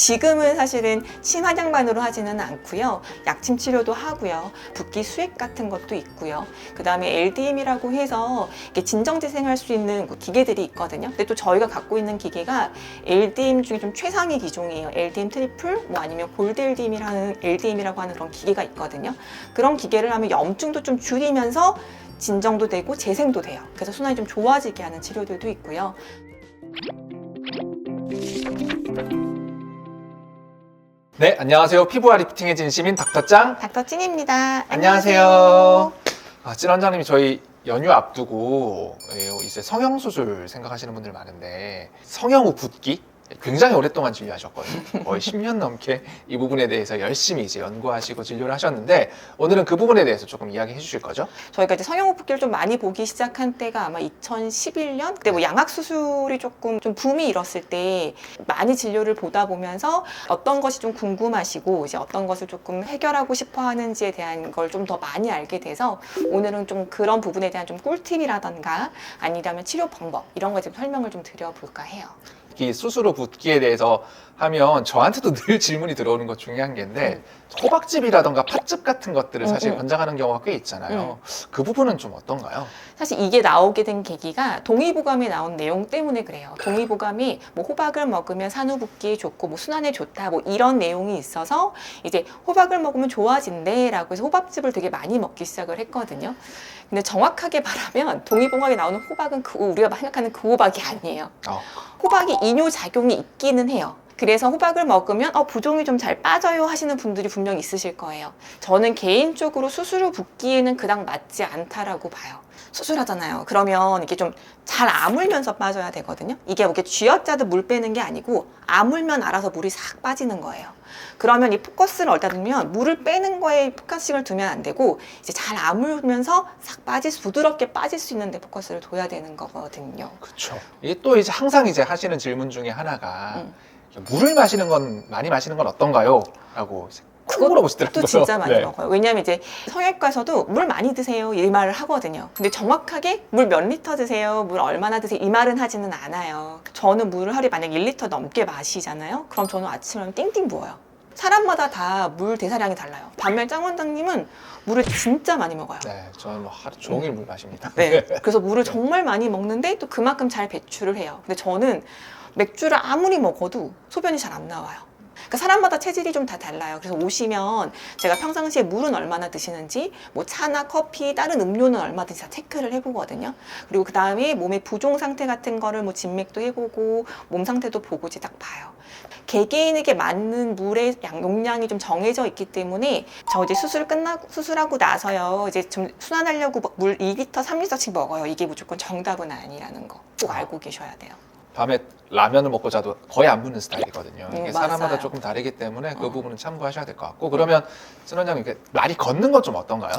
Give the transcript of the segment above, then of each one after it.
지금은 사실은 심환약만으로 하지는 않고요. 약침 치료도 하고요. 붓기 수액 같은 것도 있고요. 그 다음에 LDM이라고 해서 진정 재생할 수 있는 기계들이 있거든요. 근데 또 저희가 갖고 있는 기계가 LDM 중에 좀 최상위 기종이에요. LDM 트리플, 뭐 아니면 골드 LDM이라고 하는 그런 기계가 있거든요. 그런 기계를 하면 염증도 좀 줄이면서 진정도 되고 재생도 돼요. 그래서 순환이 좀 좋아지게 하는 치료들도 있고요. 네, 안녕하세요. 피부와 리프팅의 진심인 닥터짱. 닥터찐입니다. 안녕하세요. 찐 원장님이 저희 연휴 앞두고 이제 성형수술 생각하시는 분들 많은데 성형 후 붓기 굉장히 오랫동안 진료하셨거든요. 거의 10년 넘게 이 부분에 대해서 열심히 이제 연구하시고 진료를 하셨는데 오늘은 그 부분에 대해서 조금 이야기해 주실 거죠? 저희가 이제 성형 후 붓기를 좀 많이 보기 시작한 때가 아마 2011년? 그때 뭐 양악 수술이 조금 좀 붐이 일었을 때 많이 진료를 보다 보면서 어떤 것이 좀 궁금하시고 이제 어떤 것을 조금 해결하고 싶어 하는지에 대한 걸 좀 더 많이 알게 돼서 오늘은 좀 그런 부분에 대한 좀 꿀팁이라던가 아니면 치료 방법 이런 거 좀 설명을 좀 드려볼까 해요. 이 수술 후 붓기에 대해서 하면 저한테도 늘 질문이 들어오는 것 중에 한 개인데 호박즙이라던가 팥즙 같은 것들을 사실 권장하는 경우가 꽤 있잖아요. 그 부분은 좀 어떤가요? 사실 이게 나오게 된 계기가 동의보감에 나온 내용 때문에 그래요. 동의보감이 뭐 호박을 먹으면 산후붓기에 좋고 뭐 순환에 좋다 뭐 이런 내용이 있어서 이제 호박을 먹으면 좋아진대 라고 해서 호박즙을 되게 많이 먹기 시작을 했거든요. 근데 정확하게 말하면 동의보감에 나오는 호박은 우리가 생각하는 그 호박이 아니에요. 호박이 이뇨작용이 있기는 해요. 그래서 호박을 먹으면 부종이 좀 잘 빠져요 하시는 분들이 분명히 있으실 거예요. 저는 개인적으로 수술 후 붓기에는 그닥 맞지 않다라고 봐요. 수술하잖아요. 그러면 이게 좀 잘 아물면서 빠져야 되거든요. 이게 이렇게 쥐어짜듯 물 빼는 게 아니고 아물면 알아서 물이 싹 빠지는 거예요. 그러면 이 포커스를 어디다 두면 물을 빼는 거에 포커싱을 두면 안 되고 이제 잘 아물면서 싹 부드럽게 빠질 수 있는 데 포커스를 둬야 되는 거거든요. 그렇죠. 이게 또 이제 항상 이제 하시는 질문 중에 하나가 물을 많이 마시는 건 어떤가요? 라고 꼭 물어보시더라고요. 그것도 진짜 많이 네. 먹어요. 왜냐면 이제 성형외과에서도 물 많이 드세요 이 말을 하거든요. 근데 정확하게 물 몇 리터 드세요, 물 얼마나 드세요 이 말은 하지는 않아요. 저는 물을 하루에 만약 1리터 넘게 마시잖아요. 그럼 저는 아침에 띵띵 부어요. 사람마다 다 물 대사량이 달라요. 반면 짱 원장님은 물을 진짜 많이 먹어요. 네, 저는 뭐 하루 종일 물 마십니다. 네, 그래서 물을 정말 많이 먹는데 또 그만큼 잘 배출을 해요. 근데 저는 맥주를 아무리 먹어도 소변이 잘 안 나와요. 그러니까 사람마다 체질이 좀 다 달라요. 그래서 오시면 제가 평상시에 물은 얼마나 드시는지 뭐 차나 커피, 다른 음료는 얼마든지 다 체크를 해보거든요. 그리고 그 다음에 몸의 부종 상태 같은 거를 뭐 진맥도 해보고 몸 상태도 보고 이제 딱 봐요. 개개인에게 맞는 물의 용량이 좀 정해져 있기 때문에 저 이제 수술하고 나서요 이제 좀 순환하려고 물 2리터, 3리터씩 먹어요. 이게 무조건 정답은 아니라는 거 꼭 알고 계셔야 돼요. 밤에 라면을 먹고 자도 거의 안 붓는 스타일이거든요. 이게 사람마다 맞아요. 조금 다르기 때문에 그 부분은 참고하셔야 될 것 같고 그러면 진 원장님 많이 걷는 건 좀 어떤가요?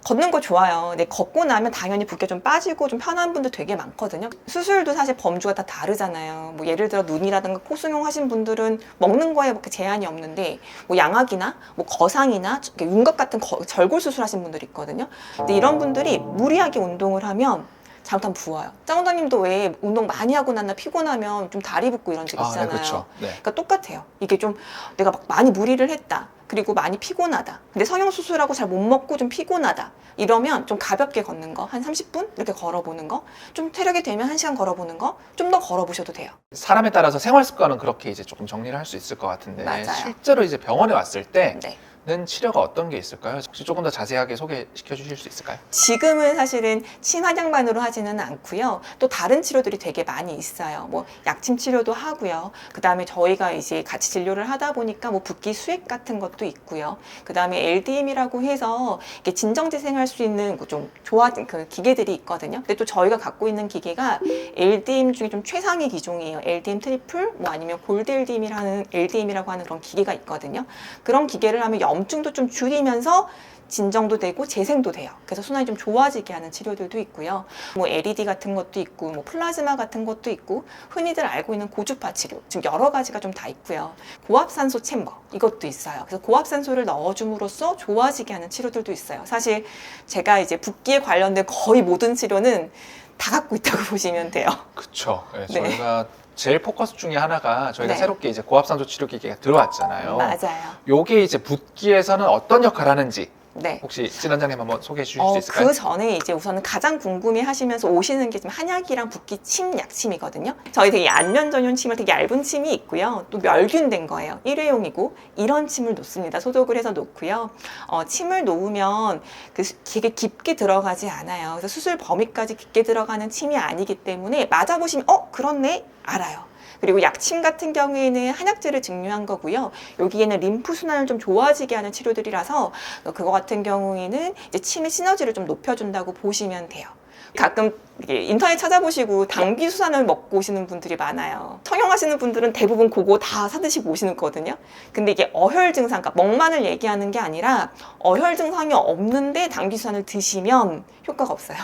걷는 거 좋아요. 근데 걷고 나면 당연히 붓기가 좀 빠지고 좀 편한 분들 되게 많거든요. 수술도 사실 범주가 다 다르잖아요. 뭐 예를 들어 눈이라든가 코 수용 하신 분들은 먹는 거에 그렇게 제한이 없는데 뭐 양악이나 뭐 거상이나 윤곽 같은 절골 수술 하신 분들이 있거든요. 근데 이런 분들이 무리하게 운동을 하면 잘못하면 부어요. 짱 원장님도 왜 운동 많이 하고 나나 피곤하면 좀 다리 붓고 이런 적 있잖아요. 네, 그렇죠. 네. 그러니까 똑같아요. 이게 좀 내가 막 많이 무리를 했다. 그리고 많이 피곤하다. 근데 성형수술하고 잘 못 먹고 좀 피곤하다. 이러면 좀 가볍게 걷는 거, 한 30분 이렇게 걸어보는 거, 좀 체력이 되면 1시간 걸어보는 거, 좀 더 걸어보셔도 돼요. 사람에 따라서 생활 습관은 그렇게 이제 조금 정리를 할 수 있을 것 같은데 맞아요. 실제로 이제 병원에 왔을 때 네. 는 치료가 어떤 게 있을까요? 혹시 조금 더 자세하게 소개시켜 주실 수 있을까요? 지금은 사실은 심환약만으로 하지는 않고요. 또 다른 치료들이 되게 많이 있어요. 뭐 약침 치료도 하고요. 그 다음에 저희가 이제 같이 진료를 하다 보니까 뭐 붓기 수액 같은 것도 있고요. 그 다음에 LDM이라고 해서 이게 진정 재생할 수 있는 좀 좋아진 그 기계들이 있거든요. 근데 또 저희가 갖고 있는 기계가 LDM 중에 좀 최상위 기종이에요. LDM 트리플, 뭐 아니면 골드 LDM이라고 하는 그런 기계가 있거든요. 그런 기계를 하면 염증도 좀 줄이면서 진정도 되고 재생도 돼요. 그래서 순환이 좀 좋아지게 하는 치료들도 있고요. 뭐 LED 같은 것도 있고 뭐 플라즈마 같은 것도 있고 흔히들 알고 있는 고주파 치료 지금 여러 가지가 좀 다 있고요. 고압산소 챔버 이것도 있어요. 그래서 고압산소를 넣어줌으로써 좋아지게 하는 치료들도 있어요. 사실 제가 이제 붓기에 관련된 거의 모든 치료는 다 갖고 있다고 보시면 돼요. 그렇죠. 네, 네. 저희가 제일 포커스 중에 하나가 저희가 네. 새롭게 이제 고압산소 치료기계가 들어왔잖아요. 맞아요. 요게 이제 붓기에서는 어떤 역할을 하는지 네. 혹시 진 원장님 한번 소개해 주실 수 있을까요? 그 전에 이제 우선은 가장 궁금해 하시면서 오시는 게 지금 한약이랑 붓기 침, 약침이거든요. 저희 되게 안면 전용 침을 되게 얇은 침이 있고요. 또 멸균된 거예요. 일회용이고 이런 침을 놓습니다. 소독을 해서 놓고요. 침을 놓으면 되게 깊게 들어가지 않아요. 그래서 수술 범위까지 깊게 들어가는 침이 아니기 때문에 맞아보시면 그렇네 알아요. 그리고 약침 같은 경우에는 한약재를 증류한 거고요. 여기에는 림프 순환을 좀 좋아지게 하는 치료들이라서 그거 같은 경우에는 이제 침의 시너지를 좀 높여준다고 보시면 돼요. 가끔 이게 인터넷 찾아보시고 당귀 수산을 먹고 오시는 분들이 많아요. 성형하시는 분들은 대부분 그거 다 사드시고 오시는 거거든요. 근데 이게 어혈 증상, 그러니까 먹만을 얘기하는 게 아니라 어혈 증상이 없는데 당귀 수산을 드시면 효과가 없어요.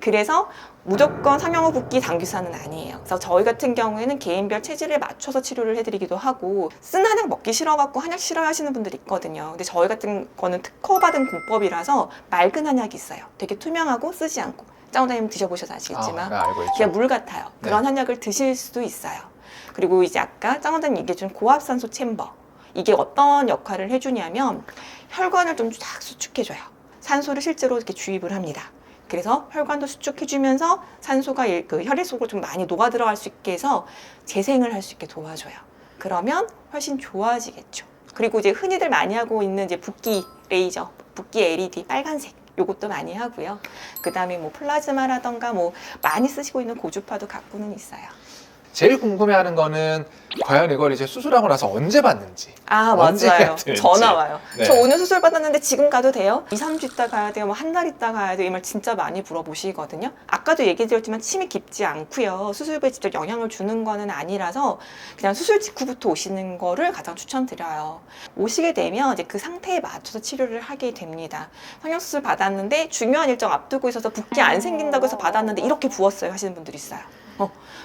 그래서 무조건 상형후 붓기 당귀수산은 아니에요. 그래서 저희 같은 경우에는 개인별 체질에 맞춰서 치료를 해드리기도 하고 쓴 한약 먹기 싫어갖고 한약 싫어하시는 분들이 있거든요. 근데 저희 같은 거는 특허받은 공법이라서 맑은 한약이 있어요. 되게 투명하고 쓰지 않고 짱 원장님 드셔보셔서 아시겠지만 네, 알고 있죠. 그냥 물 같아요. 그런 한약을 드실 수도 있어요. 그리고 이제 아까 짱 원장님 얘기해준 고압산소 챔버 이게 어떤 역할을 해주냐면 혈관을 좀 쫙 수축해줘요. 산소를 실제로 이렇게 주입을 합니다. 그래서 혈관도 수축해주면서 산소가 그 혈액 속으로 좀 많이 녹아 들어갈 수 있게 해서 재생을 할 수 있게 도와줘요. 그러면 훨씬 좋아지겠죠. 그리고 이제 흔히들 많이 하고 있는 이제 붓기 레이저, 붓기 LED 빨간색 요것도 많이 하고요. 그 다음에 뭐 플라즈마라던가 뭐 많이 쓰시고 있는 고주파도 갖고는 있어요. 제일 궁금해하는 거는 과연 이걸 이제 수술하고 나서 언제 받는지. 아 언제 맞아요. 해야 될지. 전화 와요. 네. 저 오늘 수술 받았는데 지금 가도 돼요? 2, 3주 있다 가야 돼요? 뭐 한 달 있다 가야 돼요? 이 말 진짜 많이 물어보시거든요. 아까도 얘기 드렸지만 침이 깊지 않고요. 수술부에 직접 영향을 주는 거는 아니라서 그냥 수술 직후부터 오시는 거를 가장 추천드려요. 오시게 되면 이제 그 상태에 맞춰서 치료를 하게 됩니다. 성형수술 받았는데 중요한 일정 앞두고 있어서 붓기 안 생긴다고 해서 받았는데 이렇게 부었어요 하시는 분들이 있어요.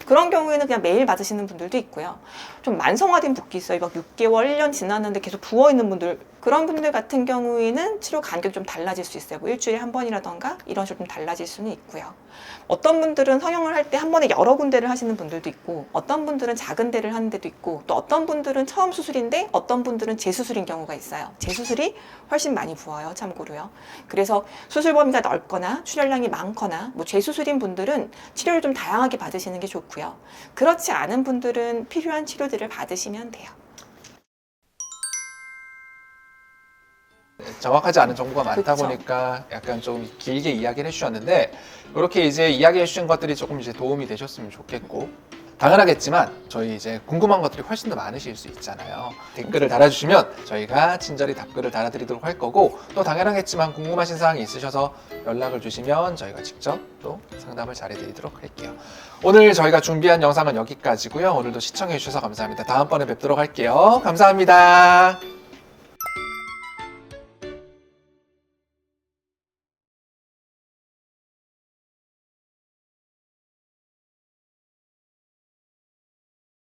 그런 경우에는 그냥 매일 받으시는 분들도 있고요. 좀 만성화된 붓기 있어요. 막 6개월, 1년 지났는데 계속 부어있는 분들 그런 분들 같은 경우에는 치료 간격이 좀 달라질 수 있어요. 뭐 일주일에 한 번이라던가 이런 식으로 좀 달라질 수는 있고요. 어떤 분들은 성형을 할 때 한 번에 여러 군데를 하시는 분들도 있고 어떤 분들은 작은 데를 하는 데도 있고 또 어떤 분들은 처음 수술인데 어떤 분들은 재수술인 경우가 있어요. 재수술이 훨씬 많이 부어요. 참고로요. 그래서 수술 범위가 넓거나 출혈량이 많거나 뭐 재수술인 분들은 치료를 좀 다양하게 받으시는 게 좋고요. 그렇지 않은 분들은 필요한 치료들을 받으시면 돼요. 정확하지 않은 정보가 많다 그쵸. 보니까 약간 좀 길게 이야기를 해주셨는데 이렇게 이제 이야기해 주신 것들이 조금 이제 도움이 되셨으면 좋겠고 당연하겠지만 저희 이제 궁금한 것들이 훨씬 더 많으실 수 있잖아요. 댓글을 달아주시면 저희가 친절히 답글을 달아드리도록 할 거고 또 당연하겠지만 궁금하신 사항이 있으셔서 연락을 주시면 저희가 직접 또 상담을 잘해드리도록 할게요. 오늘 저희가 준비한 영상은 여기까지고요. 오늘도 시청해 주셔서 감사합니다. 다음번에 뵙도록 할게요. 감사합니다.